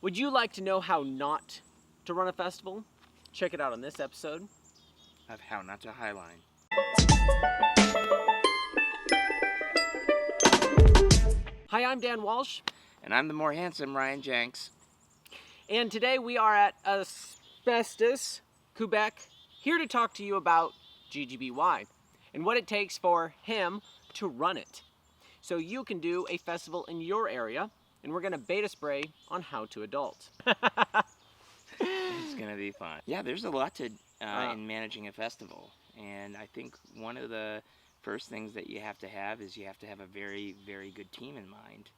Would you like to know how not to run a festival? Check it out on this episode of How Not to Highline. Hi, I'm Dan Walsh. And I'm the more handsome Ryan Jenks. And today we are at Asbestos, Quebec, here to talk to you about GGBY and what it takes for him to run it. So you can do a festival in your area, and we're going to beta spray on how to adult. It's going to be fun. Yeah, there's a lot to in managing a festival. And I think one of the first things that you have to have is you have to have a very, very good team in mind.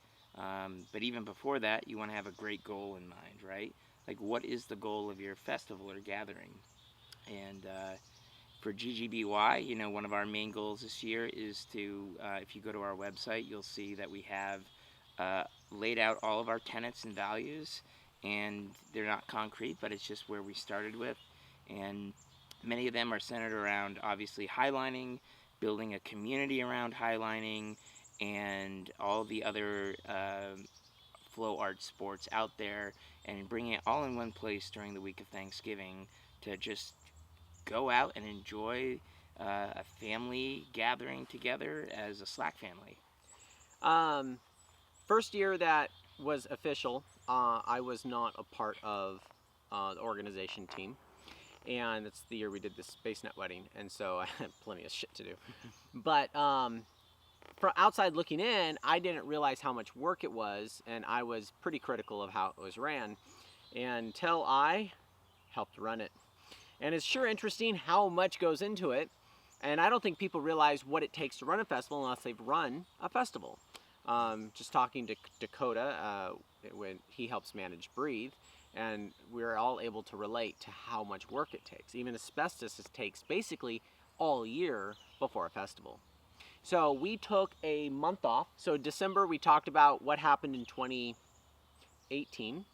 But even before that, you want to have a great goal in mind, right? Like, what is the goal of your festival or gathering? And for GGBY, you know, one of our main goals this year is to, if you go to our website, you'll see that we have laid out all of our tenets and values, and they're not concrete, but it's just where we started with. And many of them are centered around, obviously, highlining, building a community around highlining, and all the other flow art sports out there, and bringing it all in one place during the week of Thanksgiving to just go out and enjoy a family gathering together as a Slack family. First year that was official, I was not a part of the organization team. And it's the year we did the SpaceNet wedding, and so I had plenty of shit to do. But from outside looking in, I didn't realize how much work it was, and I was pretty critical of how it was ran until I helped run it. And it's sure interesting how much goes into it, and I don't think people realize what it takes to run a festival unless they've run a festival. Just talking to Dakota, when he helps manage Breathe, and we're all able to relate to how much work it takes. Even Asbestos takes basically all year before a festival. So we took a month off. So December we talked about what happened in 2018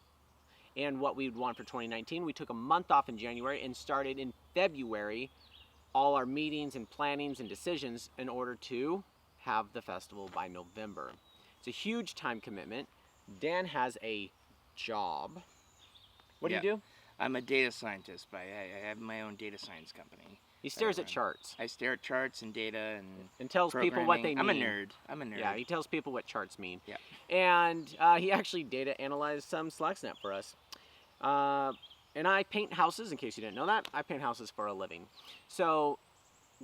and what we would want for 2019. We took a month off in January and started in February all our meetings and plannings and decisions in order to have the festival by November. It's a huge time commitment. Dan has a job. What do you do? I'm a data scientist, but I have my own data science company. He stares at charts. I stare at charts and data and tells people what they mean. I'm a nerd. Yeah, he tells people what charts mean. Yeah. And he actually data analyzed some Slacksnet for us. And I paint houses, in case you didn't know that. I paint houses for a living. So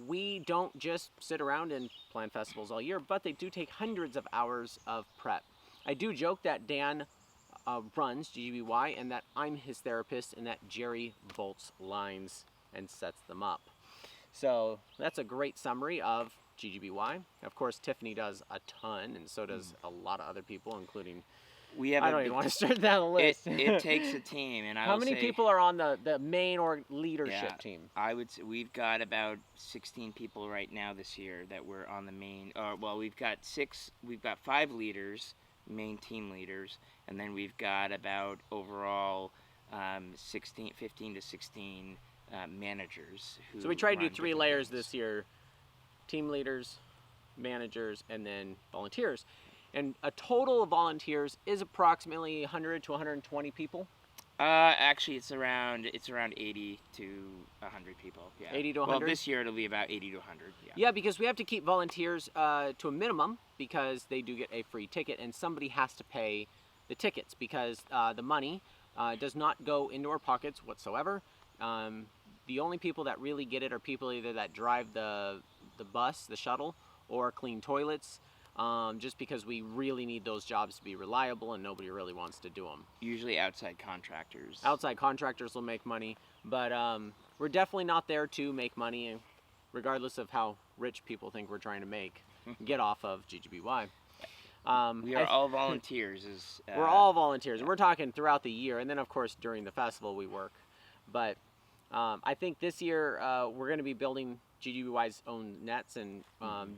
we don't just sit around and plan festivals all year, but they do take hundreds of hours of prep. I do joke that Dan runs GGBY and that I'm his therapist and that Jerry bolts lines and sets them up. So that's a great summary of GGBY. Of course, Tiffany does a ton, and so does a lot of other people, including... I don't even want to start that list. It takes a team, and how many people are on the main or leadership team? I would say we've got about 16 people right now this year that we're on the main. Well, we've got 5 leaders, main team leaders, and then we've got about overall 15 to 16 managers. So we tried to do 3 layers this year: team leaders, managers, and then volunteers. And a total of volunteers is approximately 100 to 120 people. Actually, it's around 80 to 100 people. Yeah. 80 to 100. Well, this year it'll be about 80 to 100. Yeah. Yeah, because we have to keep volunteers to a minimum because they do get a free ticket, and somebody has to pay the tickets because the money does not go into our pockets whatsoever. The only people that really get it are people either that drive the bus, the shuttle, or clean toilets. Just because we really need those jobs to be reliable and nobody really wants to do them. Usually outside contractors. Outside contractors will make money, but we're definitely not there to make money, regardless of how rich people think we're trying to get off of GGBY. We are all volunteers. We're all volunteers, and we're talking throughout the year, and then of course during the festival we work. But I think this year we're going to be building GGBY's own nets, and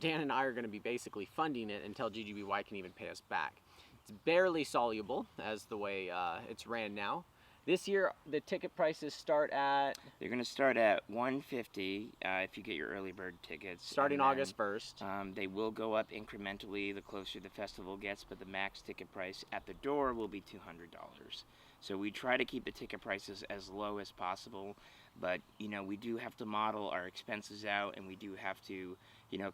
Dan and I are going to be basically funding it until GGBY can even pay us back. It's barely soluble as the way it's ran now. This year, the ticket prices start at... They're going to start at $150 if you get your early bird tickets. Starting August 1st. They will go up incrementally the closer the festival gets, but the max ticket price at the door will be $200. So we try to keep the ticket prices as low as possible, but we do have to model our expenses out, and we do have to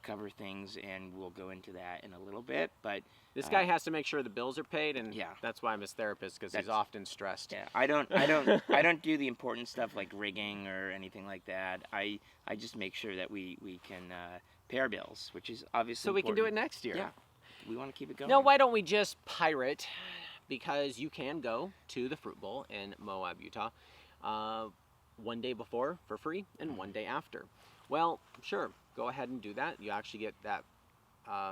cover things, and we'll go into that in a little bit. But this guy has to make sure the bills are paid, and yeah, that's why I'm his therapist, because he's often stressed. Yeah, I don't do the important stuff like rigging or anything like that. I just make sure that we can pay our bills, which is obviously so we important. can do it next year. Yeah, we want to keep it going. Now, why don't we just pirate? Because you can go to the Fruit Bowl in Moab, Utah, one day before for free and one day after. Well, sure, go ahead and do that. You actually get that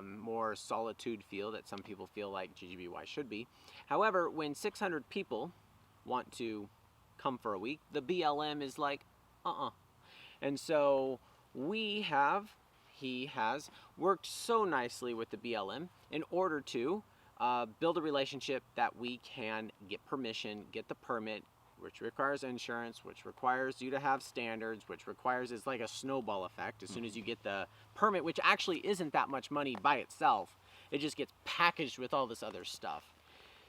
more solitude feel that some people feel like GGBY should be. However, when 600 people want to come for a week, the BLM is like, And so he has worked so nicely with the BLM in order to build a relationship that we can get permission, get the permit, which requires insurance, which requires you to have standards, which requires, it's like a snowball effect. As soon as you get the permit, which actually isn't that much money by itself, it just gets packaged with all this other stuff.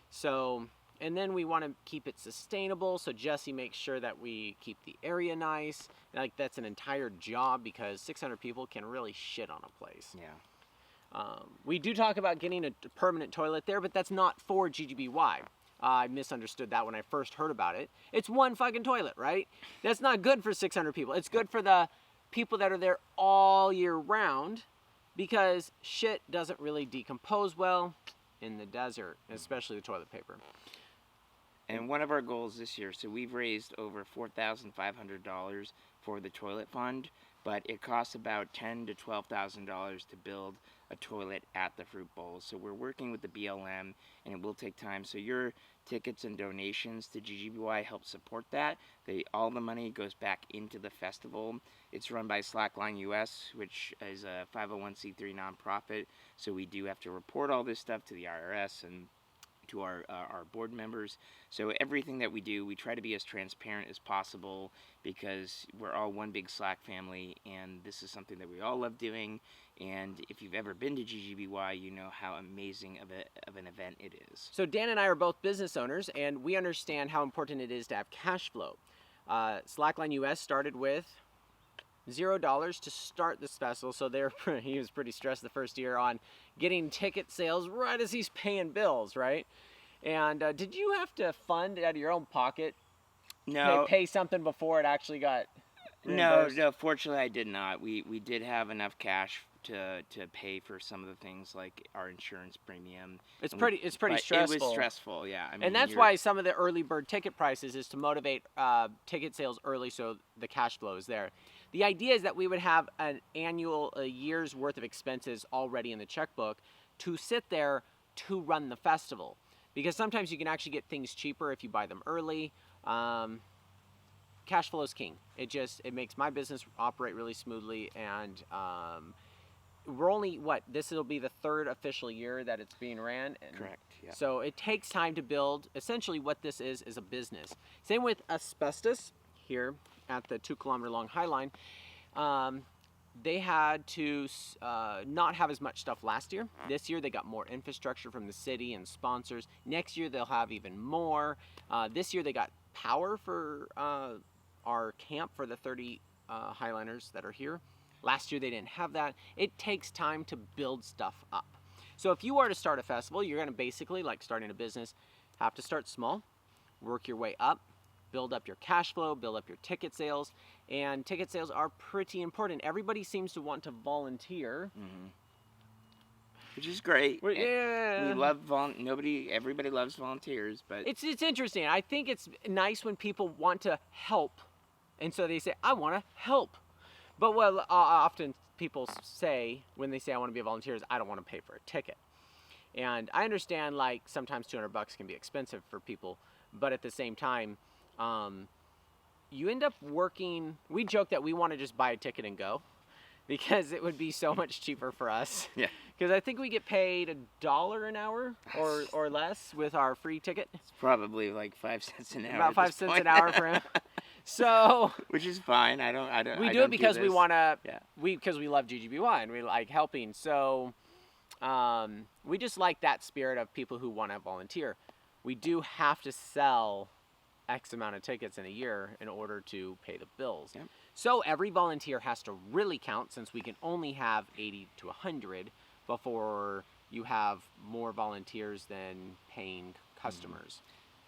So, and then we want to keep it sustainable, so Jesse makes sure that we keep the area nice. Like, that's an entire job, because 600 people can really shit on a place. Yeah. We do talk about getting a permanent toilet there, but that's not for GGBY. I misunderstood that when I first heard about it. It's one fucking toilet, right? That's not good for 600 people. It's good for the people that are there all year round, because shit doesn't really decompose well in the desert, especially the toilet paper. And one of our goals this year, so we've raised over $4,500 for the toilet fund, but it costs about $10,000 to $12,000 to build a toilet at the Fruit Bowl. So we're working with the BLM, and it will take time. So your tickets and donations to GGBY help support that. All the money goes back into the festival. It's run by Slackline US, which is a 501c3 nonprofit. So we do have to report all this stuff to the IRS and to our board members. So everything that we do, we try to be as transparent as possible, because we're all one big Slack family, and this is something that we all love doing. And if you've ever been to GGBY, you know how amazing of an event it is. So Dan and I are both business owners, and we understand how important it is to have cash flow. Slackline US started with $0 to start this festival, so he was pretty stressed the first year on getting ticket sales right as he's paying bills, right? And did you have to fund it out of your own pocket? No. Pay something before it actually got reimbursed? No, fortunately I did not. We did have enough cash to pay for some of the things like our insurance premium. It's pretty stressful. It was stressful, yeah. I mean, and that's why some of the early bird ticket prices is to motivate ticket sales early, so the cash flow is there. The idea is that we would have a year's worth of expenses already in the checkbook to sit there to run the festival. Because sometimes you can actually get things cheaper if you buy them early. Cash flow is king. It makes my business operate really smoothly, and we're only, this will be the third official year that it's being ran. And correct, yeah. So it takes time to build. Essentially what this is a business. Same with Asbestos here at the 2 kilometer long Highline. They had to not have as much stuff last year. This year they got more infrastructure from the city and sponsors. Next year they'll have even more. This year they got power for our camp for the 30 Highliners that are here. Last year they didn't have that. It takes time to build stuff up. So if you are to start a festival, you're going to basically, like starting a business, have to start small, work your way up, build up your cash flow, build up your ticket sales, and ticket sales are pretty important. Everybody seems to want to volunteer. Mm-hmm. Which is great. Yeah. We love everybody loves volunteers, but it's interesting. I think it's nice when people want to help, and so they say, I want to help. But what often people say when they say I want to be a volunteer is I don't want to pay for a ticket. And I understand, like, sometimes $200 can be expensive for people, but at the same time, you end up working. We joke that we want to just buy a ticket and go, because it would be so much cheaper for us. Yeah. Because I think we get paid $1 an hour or less with our free ticket. It's probably like 5 cents an hour. About 5 cents an hour for him. So, which is fine. We do it because we want to. Yeah. Because we love GGBY and we like helping. So, we just like that spirit of people who want to volunteer. We do have to sell X amount of tickets in a year in order to pay the bills. Yep. So every volunteer has to really count, since we can only have 80 to 100 before you have more volunteers than paying customers.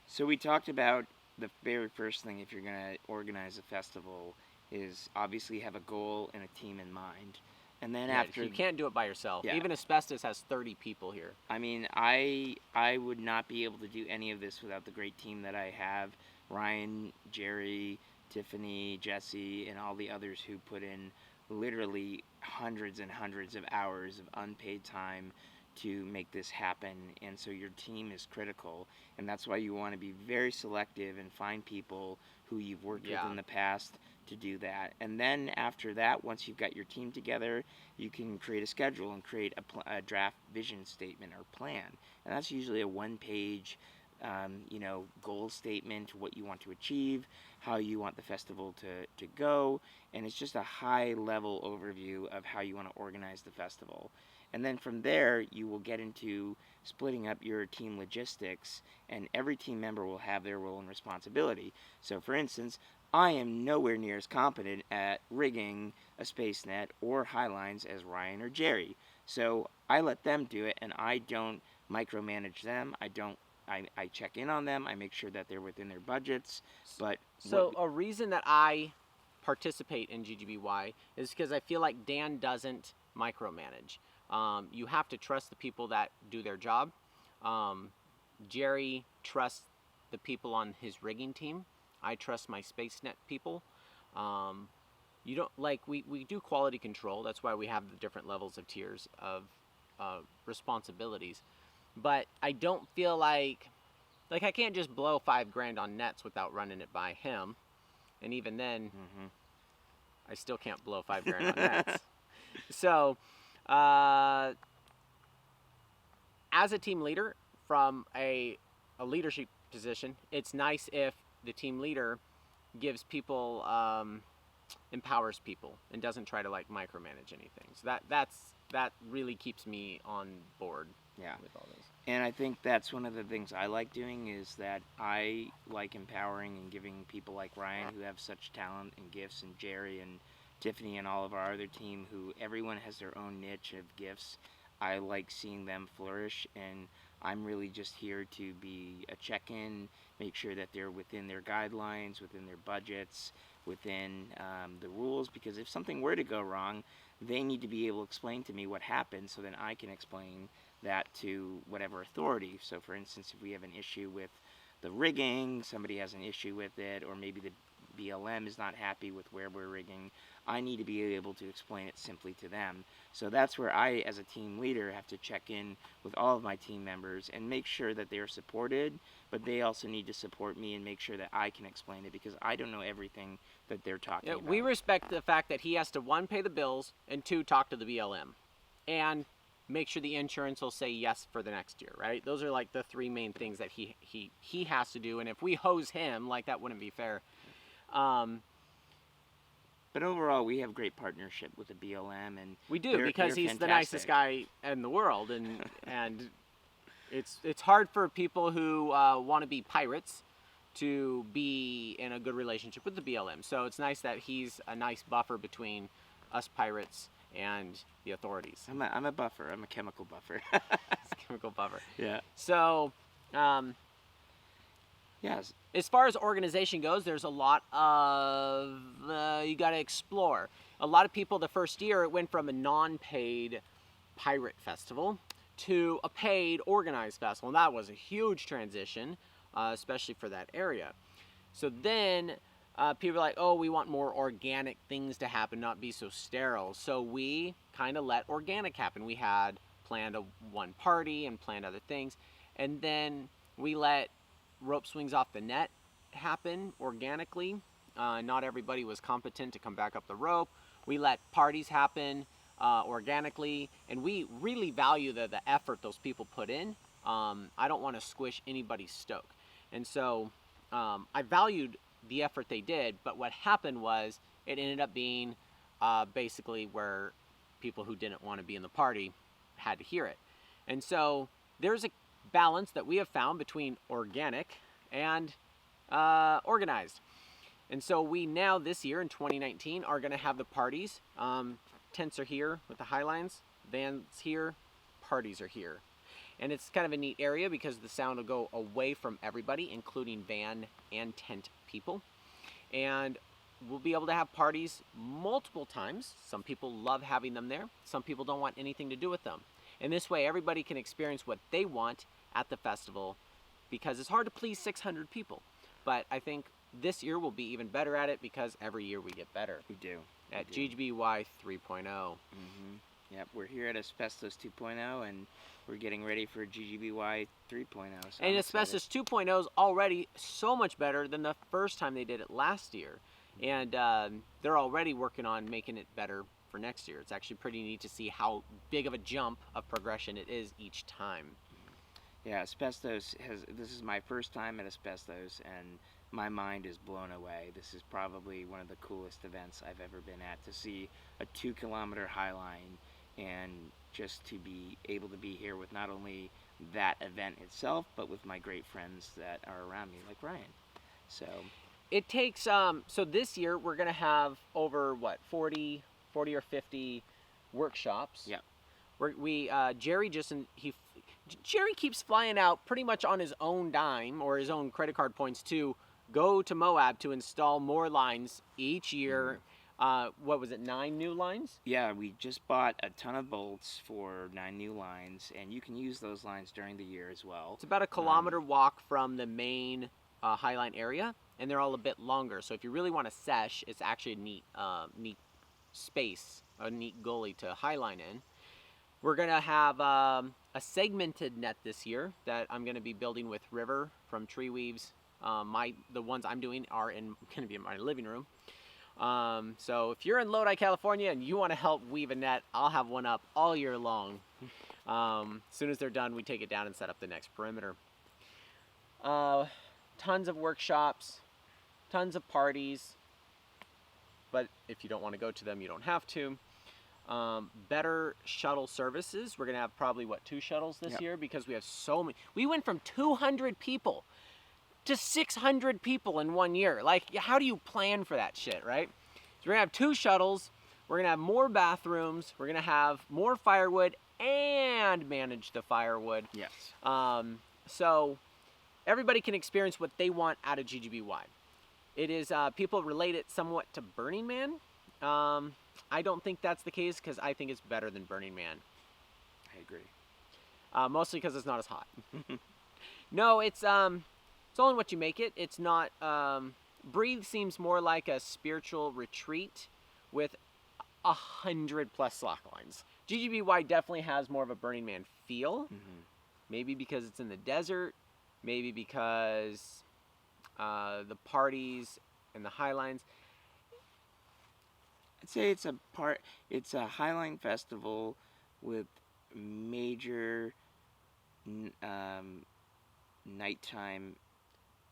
So we talked about the very first thing, if you're going to organize a festival, is obviously have a goal and a team in mind. And then after... You can't do it by yourself. Yeah. Even Asbestos has 30 people here. I mean, I would not be able to do any of this without the great team that I have. Ryan, Jerry, Tiffany, Jesse, and all the others who put in literally hundreds and hundreds of hours of unpaid time to make this happen. And so your team is critical, and that's why you want to be very selective and find people who you've worked with in the past to do that. And then after that, once you've got your team together, you can create a schedule and create a draft vision statement or plan. And that's usually a one-page goal statement, what you want to achieve, how you want the festival to go, and it's just a high-level overview of how you want to organize the festival. And then from there, you will get into splitting up your team logistics, and every team member will have their role and responsibility. So for instance, I am nowhere near as competent at rigging a space net or Highlines as Ryan or Jerry. So I let them do it, and I don't micromanage them. I check in on them. I make sure that they're within their budgets. But a reason that I participate in GGBY is because I feel like Dan doesn't micromanage. You have to trust the people that do their job. Jerry trusts the people on his rigging team. I trust my SpaceNet people. You don't we do quality control. That's why we have the different levels of tiers of responsibilities. But I don't feel like I can't just blow $5,000 on nets without running it by him. And even then, I still can't blow $5,000 on nets. So, as a team leader from a leadership position, it's nice if the team leader gives people, empowers people, and doesn't try to micromanage anything. So that really keeps me on board. Yeah. With all this. And I think that's one of the things I like doing, is that I like empowering and giving people like Ryan, who have such talent and gifts, and Jerry and Tiffany and all of our other team, who everyone has their own niche of gifts. I like seeing them flourish, and I'm really just here to be a check-in, make sure that they're within their guidelines, within their budgets, within the rules, because if something were to go wrong, they need to be able to explain to me what happened, so then I can explain that to whatever authority. So for instance, if we have an issue with the rigging, somebody has an issue with it, or maybe the BLM is not happy with where we're rigging, I need to be able to explain it simply to them. So that's where I, as a team leader, have to check in with all of my team members and make sure that they are supported, but they also need to support me and make sure that I can explain it, because I don't know everything that they're talking about. We respect the fact that he has to, 1, pay the bills, and 2, talk to the BLM. And make sure the insurance will say yes for the next year, right? Those are the 3 main things that he has to do, and if we hose him, that wouldn't be fair. But overall, we have great partnership with the BLM, and we do, because he's fantastic. The nicest guy in the world, and it's hard for people who want to be pirates to be in a good relationship with the BLM. So it's nice that he's a nice buffer between us pirates and the authorities. I'm a buffer. I'm a chemical buffer. Chemical buffer. Yeah. So, yes. As far as organization goes, there's a lot of you got to explore. A lot of people, the first year, it went from a non-paid pirate festival to a paid organized festival, and that was a huge transition, especially for that area. So then people are like, oh, we want more organic things to happen, not be so sterile. So we kind of let organic happen. We had planned one party and planned other things, and then we let rope swings off the net happen organically. Not everybody was competent to come back up the rope. We let parties happen organically, and we really value the effort those people put in. I don't want to squish anybody's stoke, and so I valued the effort they did, but what happened was it ended up being basically where people who didn't want to be in the party had to hear it. And so there's a balance that we have found between organic and organized. And so we now, this year in 2019, are going to have the parties. Tents are here with the Highlines, vans here, parties are here. And it's kind of a neat area because the sound will go away from everybody, including van and tent people. And we'll be able to have parties multiple times. Some people love having them there. Some people don't want anything to do with them. And this way, everybody can experience what they want at the festival, because it's hard to please 600 people. But I think this year we'll be even better at it because every year we get better. We do. At GGBY 3.0. Mm-hmm. Yep, we're here at Asbestos 2.0, and we're getting ready for GGBY 3.0. So and Asbestos 2.0 is already so much better than the first time they did it last year. And they're already working on making it better for next year. It's actually pretty neat to see how big of a jump of progression it is each time. Yeah, Asbestos this is my first time at Asbestos, and my mind is blown away. This is probably one of the coolest events I've ever been at, to see a 2-kilometer Highline, and just to be able to be here with not only that event itself, but with my great friends that are around me, like Ryan. So it takes, so this year we're going to have over, 40 or 50 workshops. Yeah. Jerry keeps flying out pretty much on his own dime or his own credit card points to go to Moab to install more lines each year. What was it, 9 new lines? Yeah, we just bought a ton of bolts for 9 new lines, and you can use those lines during the year as well. It's about a kilometer walk from the main Highline area, and they're all a bit longer. So if you really want to sesh, it's actually a neat space, a neat gully to Highline in. We're going to have a segmented net this year that I'm going to be building with River from Tree Weaves. The ones I'm doing are going to be in my living room. So if you're in Lodi, California, and you want to help weave a net, I'll have one up all year long. As soon as they're done, we take it down and set up the next perimeter. Tons of workshops, tons of parties, but if you don't want to go to them, you don't have to. Better shuttle services. We're going to have probably, 2 shuttles this year, because we have so many. We went from 200 people to 600 people in 1 year. Like, how do you plan for that shit, right? So we're going to have 2 shuttles. We're going to have more bathrooms. We're going to have more firewood and manage the firewood. Yes. So everybody can experience what they want out of GGBY. It is, people relate it somewhat to Burning Man. I don't think that's the case, because I think it's better than Burning Man. I agree. Mostly because it's not as hot. No, it's only what you make it. It's not, Breathe seems more like a spiritual retreat with 100+ slack lines. GGBY definitely has more of a Burning Man feel. Maybe because it's in the desert. Maybe because the parties and the Highlines. I'd say it's a Highline festival with major nighttime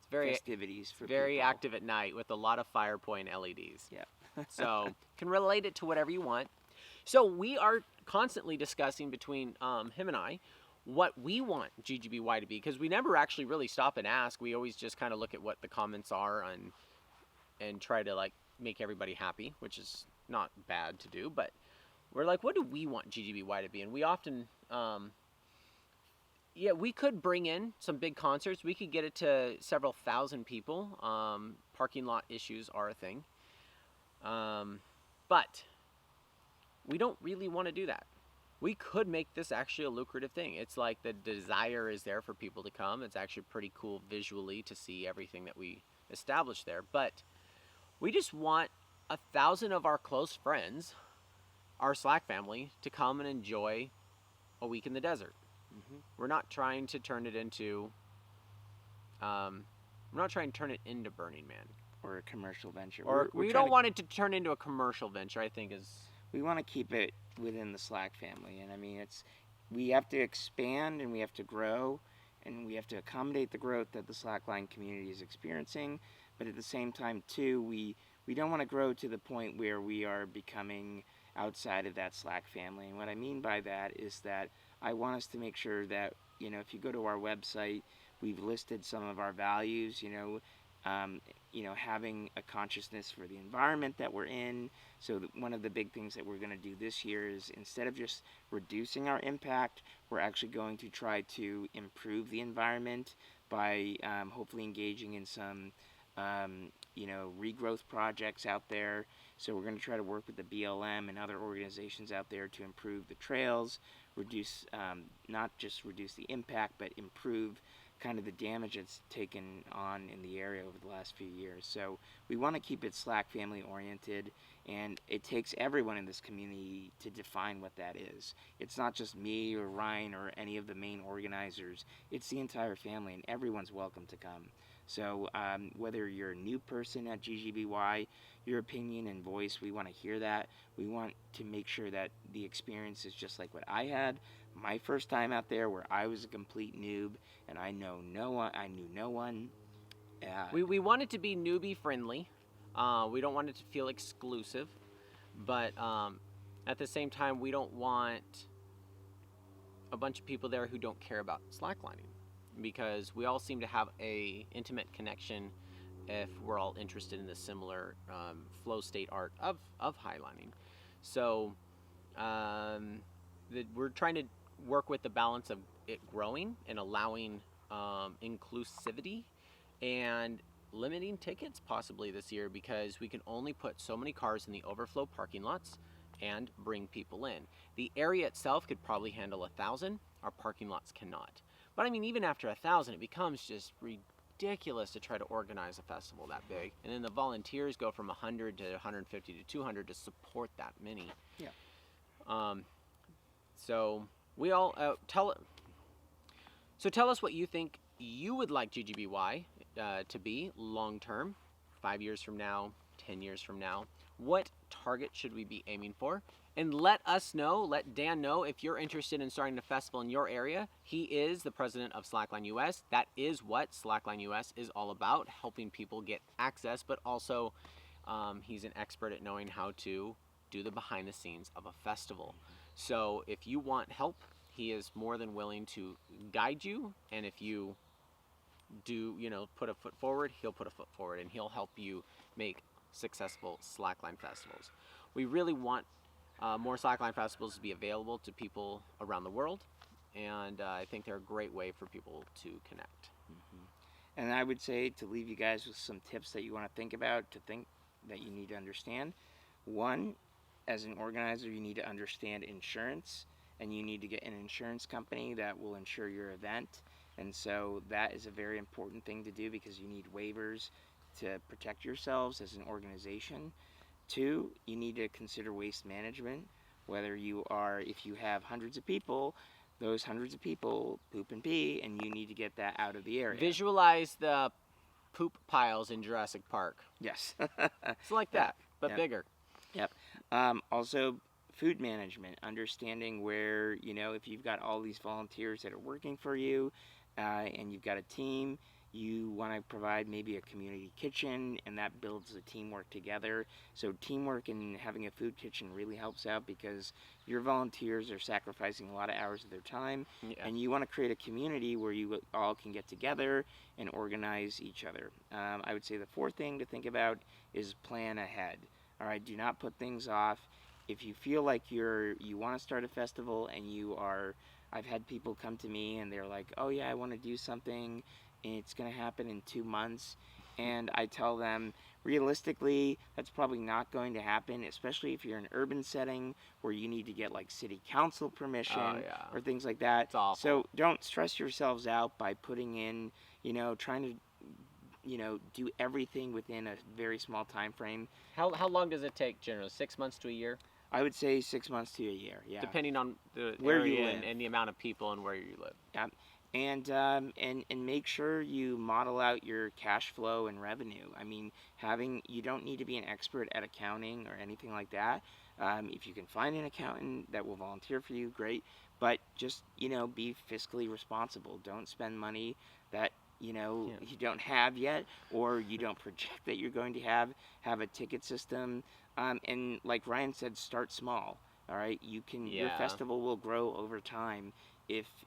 festivities for very people. active at night with a lot of fire point LEDs. Yeah. So can relate it to whatever you want. So we are constantly discussing between him and I what we want GGBY to be, because we never actually really stop and ask. We always just kind of look at what the comments are and try to make everybody happy, which is not bad to do. But we're like, what do we want GGBY to be? And we often we could bring in some big concerts. We could get it to several thousand people. Parking lot issues are a thing. But we don't really want to do that. We could make this actually a lucrative thing. It's like the desire is there for people to come. It's actually pretty cool visually to see everything that we established there. But we just want 1,000 of our close friends, our Slack family, to come and enjoy a week in the desert. We're not trying to turn it into Burning Man or a commercial venture. We don't want it to turn into a commercial venture. I think we want to keep it within the Slack family, and I mean we have to expand and we have to grow and we have to accommodate the growth that the Slackline community is experiencing, but at the same time too we don't want to grow to the point where we are becoming outside of that Slack family. And what I mean by that is that I want us to make sure that, if you go to our website, we've listed some of our values. having a consciousness for the environment that we're in. So one of the big things that we're going to do this year is, instead of just reducing our impact, we're actually going to try to improve the environment by hopefully engaging in some regrowth projects out there. So we're going to try to work with the BLM and other organizations out there to improve the trails, reduce, not just reduce the impact, but improve kind of the damage that's taken on in the area over the last few years. So we want to keep it Slack family oriented, and it takes everyone in this community to define what that is. It's not just me or Ryan or any of the main organizers. It's the entire family, and everyone's welcome to come. So whether you're a new person at GGBY, your opinion and voice, we want to hear that. We want to make sure that the experience is just like what I had my first time out there, where I was a complete noob and I knew no one. We want it to be newbie friendly. We don't want it to feel exclusive, but at the same time, we don't want a bunch of people there who don't care about slacklining, because we all seem to have a intimate connection if we're all interested in the similar flow state art of highlining. So we're trying to work with the balance of it growing and allowing inclusivity, and limiting tickets possibly this year, because we can only put so many cars in the overflow parking lots and bring people in. The area itself could probably handle 1,000. Our parking lots cannot. But I mean, even after 1,000, it becomes just ridiculous to try to organize a festival that big. And then the volunteers go from 100 to 150 to 200 to support that many. Yeah. So we all tell us what you think you would like GGBY to be long term, 5 years from now, 10 years from now. What target should we be aiming for? And let us know, let Dan know if you're interested in starting a festival in your area. He is the president of Slackline US. That is what Slackline US is all about, helping people get access, but also he's an expert at knowing how to do the behind the scenes of a festival. So if you want help, he is more than willing to guide you, and if you do, put a foot forward, he'll put a foot forward, and he'll help you make successful slackline festivals. We really want more slackline festivals to be available to people around the world, and I think they're a great way for people to connect. Mm-hmm. And I would say, to leave you guys with some tips that you want to think about, that you need to understand. One, as an organizer, you need to understand insurance, and you need to get an insurance company that will insure your event. And so that is a very important thing to do, because you need waivers to protect yourselves as an organization. Two, you need to consider waste management. If you have hundreds of people, those hundreds of people poop and pee, and you need to get that out of the area. Visualize the poop piles in Jurassic Park. Yes. It's like that, but bigger. Yep. Also, food management, understanding where, if you've got all these volunteers that are working for you, and you've got a team, you want to provide maybe a community kitchen, and that builds the teamwork together. So teamwork and having a food kitchen really helps out, because your volunteers are sacrificing a lot of hours of their time, and you want to create a community where you all can get together and organize each other. I would say the fourth thing to think about is plan ahead. All right, do not put things off. If you feel like you want to start a festival and I've had people come to me and they're like, oh yeah, I want to do something, and it's going to happen in 2 months. And I tell them, realistically, that's probably not going to happen, especially if you're in an urban setting where you need to get like city council permission or things like that. It's awful. So don't stress yourselves out by putting in, trying to, do everything within a very small time frame. How long does it take generally? 6 months to a year? I would say 6 months to a year, yeah. Depending on the where area you live and the amount of people and where you live. Yeah. And make sure you model out your cash flow and revenue. I mean, you don't need to be an expert at accounting or anything like that. If you can find an accountant that will volunteer for you, great. But just, be fiscally responsible. Don't spend money that you don't have yet, or you don't project that you're going to have a ticket system. And like Ryan said, start small. All right, your festival will grow over time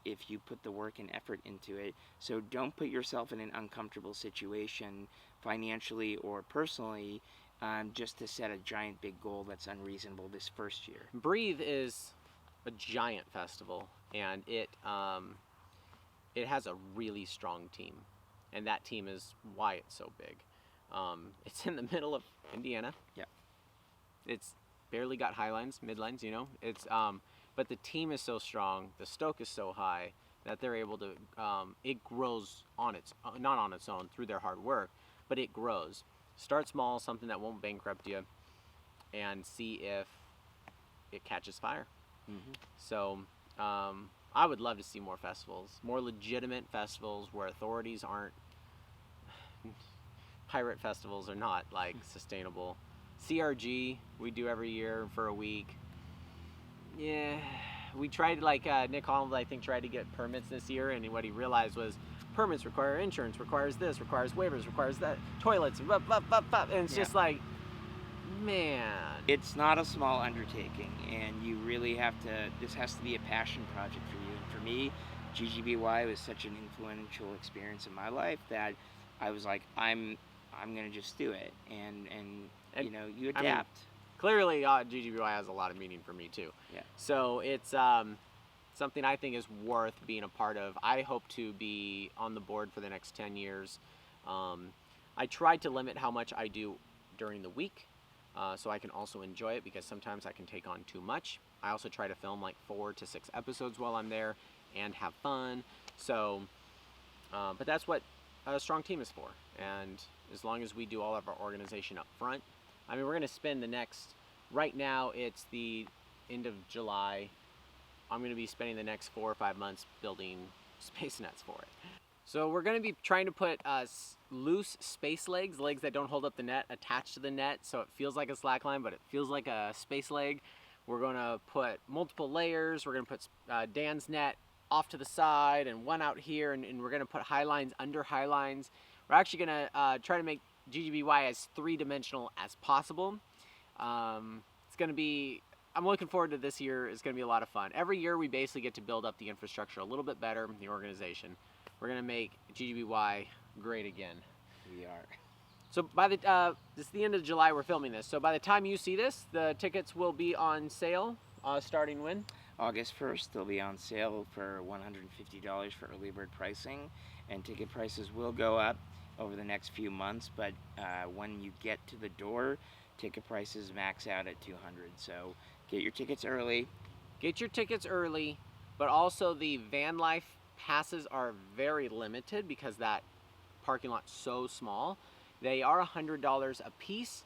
if you put the work and effort into it. So don't put yourself in an uncomfortable situation financially or personally just to set a giant big goal that's unreasonable this first year. Breathe is a giant festival, and it has a really strong team, and that team is why it's so big. It's in the middle of Indiana. Yeah. It's barely got highlines, midlines, you know. It's but the team is so strong, the stoke is so high that they're able to. It grows on its not on its own through their hard work, but it grows. Start small, something that won't bankrupt you, and see if it catches fire. Mm-hmm. So I would love to see more festivals, more legitimate festivals where authorities aren't. Pirate festivals are not like sustainable. CRG we do every year for a week. Yeah, we tried like Nick Holland I think tried to get permits this year, and what he realized was permits require insurance, requires this, requires waivers, requires that, toilets, and it's just like, man. It's not a small undertaking, and you really have to, this has to be a passion project for you. And for me, GGBY was such an influential experience in my life that I was like, I'm gonna just do it, and you know, you adapt. I mean, clearly, GGBY has a lot of meaning for me too. Yeah. So it's something I think is worth being a part of. I hope to be on the board for the next 10 years. I tried to limit how much I do during the week, so I can also enjoy it, because sometimes I can take on too much. I also try to film like 4 to 6 episodes while I'm there and have fun. So, but that's what a strong team is for. And as long as we do all of our organization up front, I mean, we're going to spend the next, right now it's the end of July. I'm going to be spending the next 4 or 5 months building space nets for it. So we're going to be trying to put loose space legs that don't hold up the net, attached to the net, so it feels like a slack line, but it feels like a space leg. We're going to put multiple layers. We're going to put Dan's net off to the side and one out here, and we're going to put highlines under highlines. We're actually going to try to make GGBY as 3-dimensional as possible. It's going to be, I'm looking forward to this year. It's going to be a lot of fun. Every year we basically get to build up the infrastructure a little bit better, the organization. We're going to make GGBY great again. We are. So by the this is the end of July we're filming this. So by the time you see this, the tickets will be on sale starting when? August 1st, they'll be on sale for $150 for early bird pricing, and ticket prices will go up over the next few months, but when you get to the door, ticket prices max out at $200. So get your tickets early. Get your tickets early, but also the van life passes are very limited because that parking lot's so small. They are $100 a piece.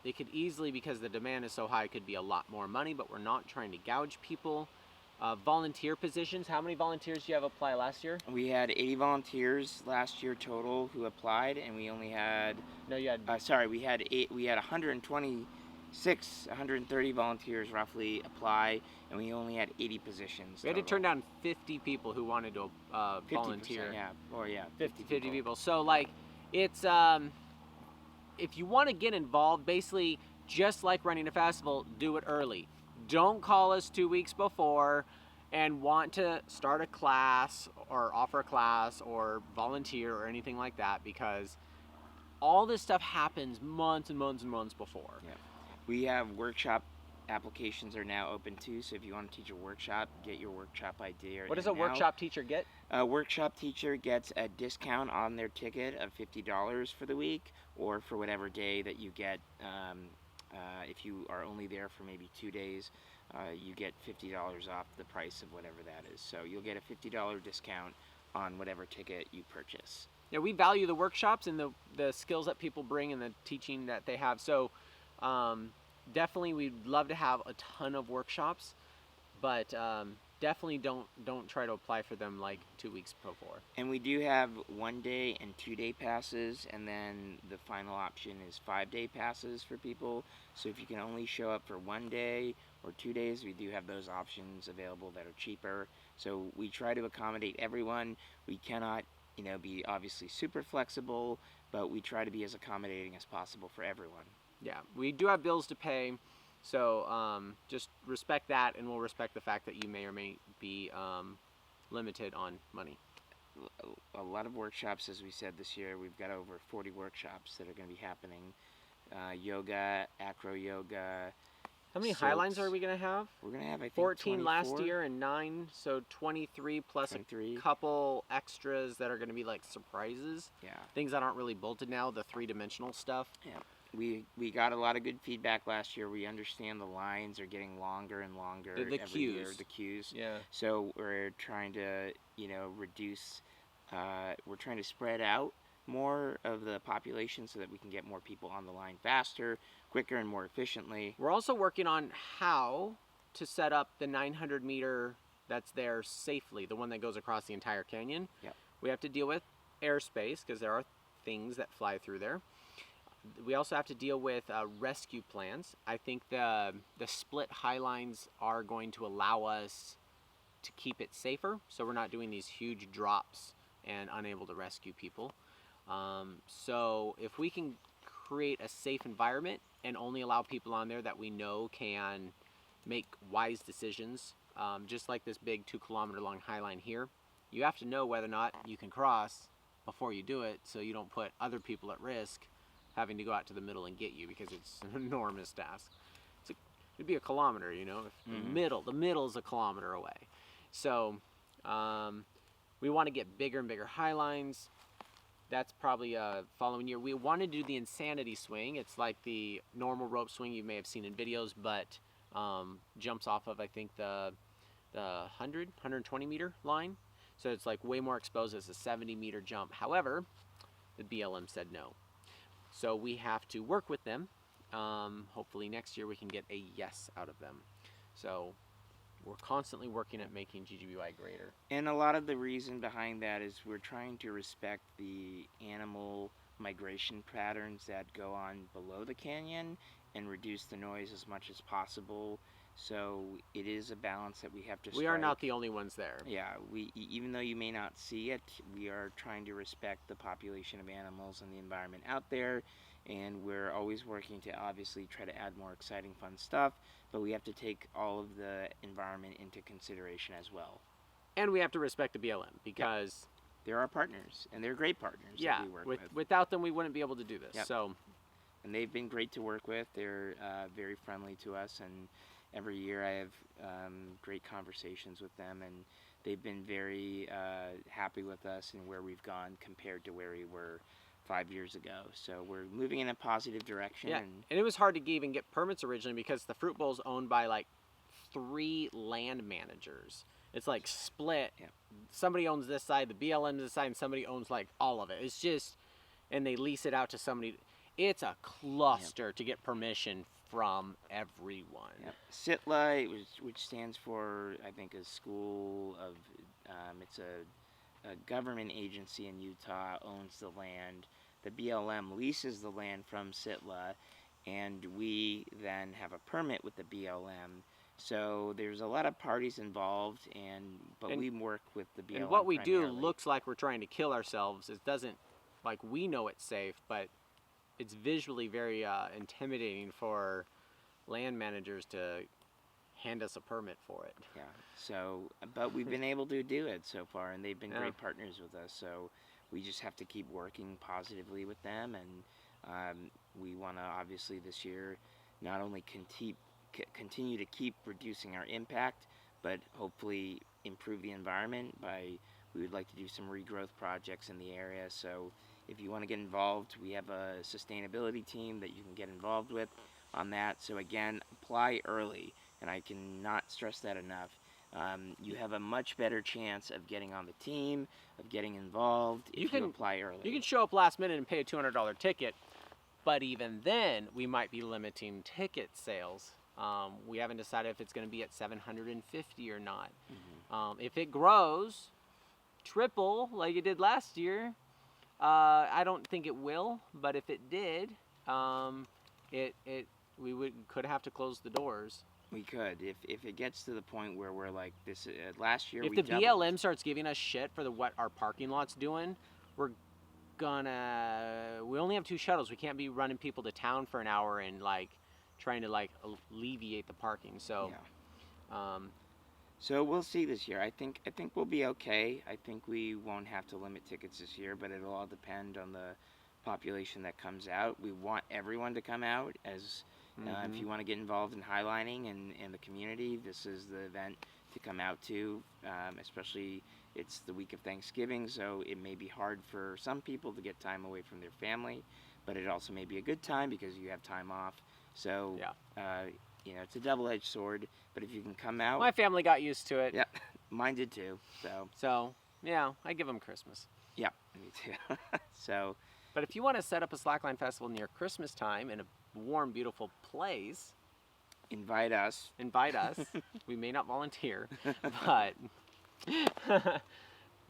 It could easily, because the demand is so high, it could be a lot more money, but we're not trying to gouge people. Volunteer positions, how many volunteers do you have apply last year? We had 80 volunteers last year total who applied, and we only had... No, you had... we had 130 volunteers roughly apply, and we only had 80 positions. We had to turn down 50 people who wanted to volunteer. Yeah, or yeah, 50 people. So like, it's, if you want to get involved, basically, just like running a festival, do it early. Don't call us 2 weeks before and want to start a class or offer a class or volunteer or anything like that, because all this stuff happens months and months and months before. Yeah. We have workshop applications are now open too, so if you want to teach a workshop, get your workshop idea. What does a workshop teacher get? A workshop teacher gets a discount on their ticket of $50 for the week, or for whatever day that you get. If you are only there for maybe 2 days, you get $50 off the price of whatever that is. So you'll get a $50 discount on whatever ticket you purchase. Yeah, we value the workshops and the skills that people bring and the teaching that they have. So definitely we'd love to have a ton of workshops, but definitely don't try to apply for them like 2 weeks before. And we do have 1 day and 2 day passes, and then the final option is 5 day passes for people. So if you can only show up for 1 day or 2 days, we do have those options available that are cheaper. So we try to accommodate everyone. We cannot, be obviously super flexible, but we try to be as accommodating as possible for everyone. Yeah, we do have bills to pay. So just respect that, and we'll respect the fact that you may or may be limited on money. A lot of workshops, as we said this year. We've got over 40 workshops that are going to be happening. Yoga, acro yoga. How many silks. Highlines are we going to have? We're going to have, I think, 14 24? last year and 9, so 23 plus 23. a couple extras that are going to be like surprises. Yeah. Things that aren't really bolted now, the 3-dimensional stuff. Yeah. We got a lot of good feedback last year. We understand the lines are getting longer and longer The every queues. year. The queues. Yeah. So we're trying to, reduce. We're trying to spread out more of the population so that we can get more people on the line faster, quicker, and more efficiently. We're also working on how to set up the 900 meter that's there safely, the one that goes across the entire canyon. Yep. We have to deal with airspace because there are things that fly through there. We also have to deal with rescue plans. I think the split Highlines are going to allow us to keep it safer, so we're not doing these huge drops and unable to rescue people. So if we can create a safe environment and only allow people on there that we know can make wise decisions, just like this big 2-kilometer long Highline here, you have to know whether or not you can cross before you do it, so you don't put other people at risk having to go out to the middle and get you, because it's an enormous task. It'd be a kilometer, if the middle's a kilometer away. So we want to get bigger and bigger Highlines. That's probably following year. We want to do the Insanity Swing. It's like the normal rope swing you may have seen in videos, but jumps off of, I think, the 120 meter line. So it's like way more exposed as a 70 meter jump. However, the BLM said no. So we have to work with them. Hopefully next year we can get a yes out of them. So we're constantly working at making GGBY greater. And a lot of the reason behind that is we're trying to respect the animal migration patterns that go on below the canyon and reduce the noise as much as possible. So it is a balance that we have to strike. We are not the only ones there. Yeah, even though you may not see it, we are trying to respect the population of animals and the environment out there, and we're always working to obviously try to add more exciting, fun stuff, but we have to take all of the environment into consideration as well. And we have to respect the BLM, because they're our partners, and they're great partners that we work with. Without them, we wouldn't be able to do this. Yep. So, and they've been great to work with. They're very friendly to us, and every year I have great conversations with them, and they've been very happy with us and where we've gone compared to where we were 5 years ago. So we're moving in a positive direction. Yeah, and it was hard to even get permits originally because the Fruit Bowl is owned by like 3 land managers. It's like split. Yeah. Somebody owns this side, the BLM this side, and somebody owns like all of it. It's just, and they lease it out to somebody. It's a cluster to get permission from everyone. Yep. SITLA, which stands for, I think, a school of, it's a government agency in Utah, owns the land. The BLM leases the land from SITLA, and we then have a permit with the BLM. So there's a lot of parties involved, but we work with the BLM. And what we do primarily. looks like we're trying to kill ourselves. It doesn't, like, we know it's safe, but it's visually very intimidating for land managers to hand us a permit for it. Yeah. So, but we've been able to do it so far, and they've been great partners with us. So we just have to keep working positively with them, and we want to obviously this year not only continue to keep reducing our impact, but hopefully improve the environment we would like to do some regrowth projects in the area. So if you want to get involved, we have a sustainability team that you can get involved with on that. So again, apply early, and I cannot stress that enough. You have a much better chance of getting on the team, of getting involved if you apply early. You can show up last minute and pay a $200 ticket, but even then, we might be limiting ticket sales. We haven't decided if it's going to be at 750 or not. Mm-hmm. If it grows triple like it did last year, I don't think it will, but if it did, we could have to close the doors. We could, if it gets to the point where we're like this. Last year, if the BLM starts giving us shit for what our parking lot's doing, we only have 2 shuttles. We can't be running people to town for an hour and like trying to like alleviate the parking. So, So we'll see this year. I think we'll be okay. I think we won't have to limit tickets this year, but it'll all depend on the population that comes out. We want everyone to come out. As if you want to get involved in highlining and the community, this is the event to come out to. Especially it's the week of Thanksgiving, so it may be hard for some people to get time away from their family, but it also may be a good time because you have time off. So it's a double-edged sword, but if you can come out. My family got used to it. Yeah, mine did too. So yeah, I give them Christmas. Yeah, me too. So. But if you want to set up a slackline festival near Christmas time in a warm, beautiful place, invite us. We may not volunteer, but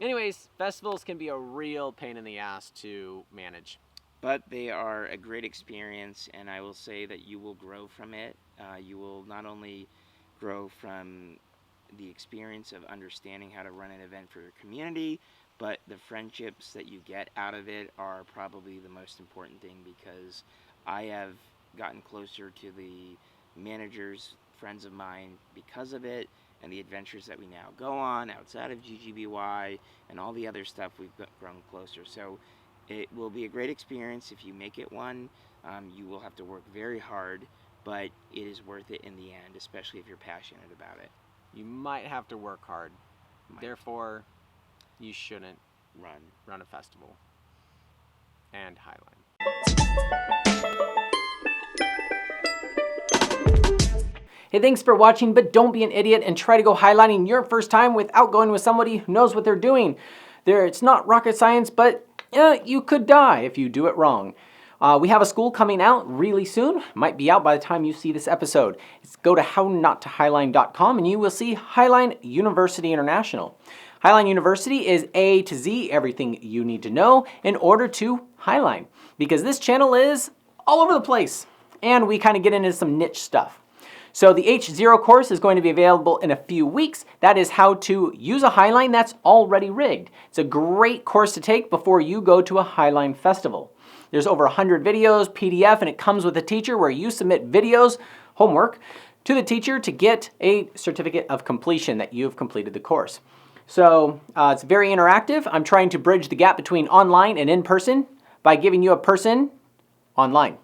anyways, festivals can be a real pain in the ass to manage. But they are a great experience, and I will say that you will grow from it. You will not only grow from the experience of understanding how to run an event for your community, but the friendships that you get out of it are probably the most important thing, because I have gotten closer to the managers, friends of mine, because of it, and the adventures that we now go on outside of GGBY and all the other stuff, we've grown closer. So it will be a great experience if you make it one. You will have to work very hard, but it is worth it in the end, especially if you're passionate about it. You might have to work hard. Therefore, you shouldn't run a festival and Highline. Hey, thanks for watching, but don't be an idiot and try to go highlining your first time without going with somebody who knows what they're doing. It's not rocket science, but you could die if you do it wrong. We have a school coming out really soon. Might be out by the time you see this episode. Go to hownottohighline.com and you will see Highline University International. Highline University is A to Z, everything you need to know in order to highline. Because this channel is all over the place. And we kind of get into some niche stuff. So the H0 course is going to be available in a few weeks. That is how to use a highline that's already rigged. It's a great course to take before you go to a highline festival. There's over 100 videos, PDF, and it comes with a teacher where you submit videos, homework, to the teacher to get a certificate of completion that you've completed the course. So it's very interactive. I'm trying to bridge the gap between online and in-person by giving you a person online.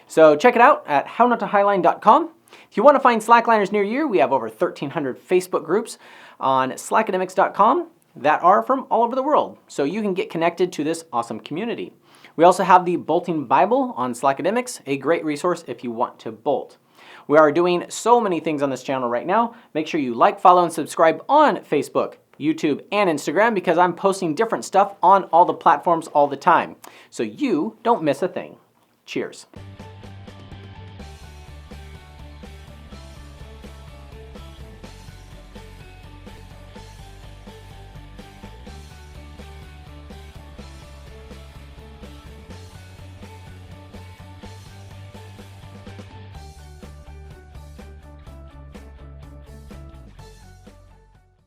So check it out at hownottohighline.com. If you want to find slackliners near you, we have over 1,300 Facebook groups on slackademics.com that are from all over the world. So you can get connected to this awesome community. We also have the Bolting Bible on Slackademics, a great resource if you want to bolt. We are doing so many things on this channel right now. Make sure you like, follow, and subscribe on Facebook, YouTube, and Instagram, because I'm posting different stuff on all the platforms all the time. So you don't miss a thing. Cheers.